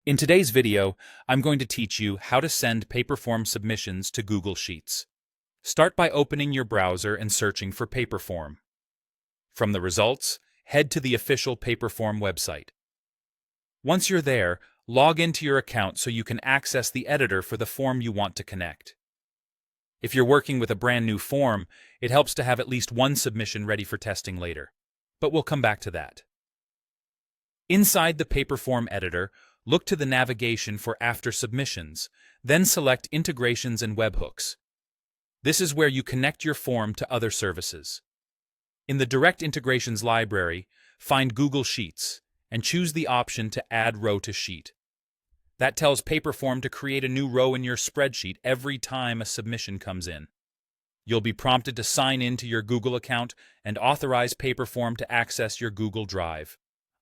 In today's video, I'm going to teach you how to send Paperform submissions to Google Sheets. Start by opening your browser and searching for Paperform. From the results, head to the official Paperform website. Once you're there, log into your account so you can access the editor for the form you want to connect. If you're working with a brand new form, it helps to have at least one submission ready for testing later, but we'll come back to that. Inside the Paperform editor, look to the navigation for After Submissions, then select Integrations and Webhooks. This is where you connect your form to other services. In the Direct Integrations library, find Google Sheets and choose the option to Add Row to Sheet. That tells Paperform to create a new row in your spreadsheet every time a submission comes in. You'll be prompted to sign in to your Google account and authorize Paperform to access your Google Drive.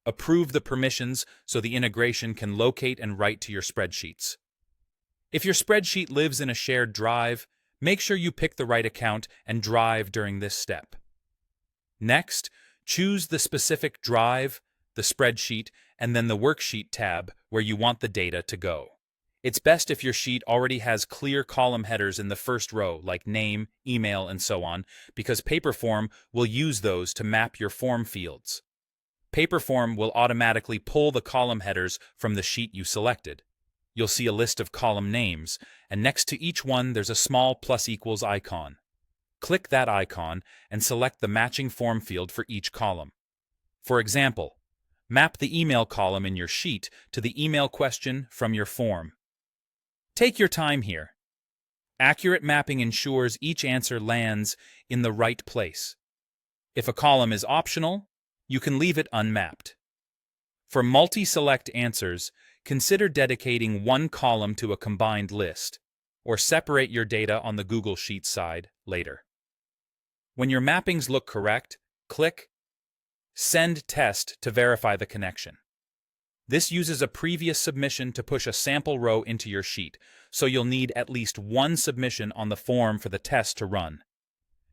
Approve the permissions so the integration can locate and write to your spreadsheets. If your spreadsheet lives in a shared drive, make sure you pick the right account and drive during this step. Next, choose the specific drive, the spreadsheet, and then the worksheet tab where you want the data to go. It's best if your sheet already has clear column headers in the first row, like name, email, and so on, because Paperform will use those to map your form fields. Paperform will automatically pull the column headers from the sheet you selected. You'll see a list of column names, and next to each one there's a small += icon. Click that icon and select the matching form field for each column. For example, map the email column in your sheet to the email question from your form. Take your time here. Accurate mapping ensures each answer lands in the right place. If a column is optional, you can leave it unmapped. For multi-select answers, consider dedicating one column to a combined list, or separate your data on the Google Sheets side later. When your mappings look correct, click Send Test to verify the connection. This uses a previous submission to push a sample row into your sheet, so you'll need at least one submission on the form for the test to run.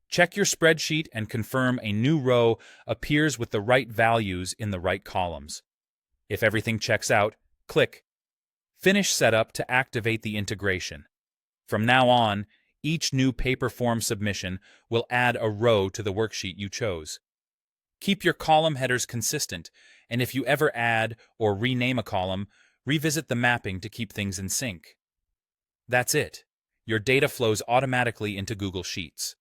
Check your spreadsheet and confirm a new row appears with the right values in the right columns. If everything checks out, click Finish Setup to activate the integration. From now on, each new Paperform submission will add a row to the worksheet you chose. Keep your column headers consistent, and if you ever add or rename a column, revisit the mapping to keep things in sync. That's it. Your data flows automatically into Google Sheets.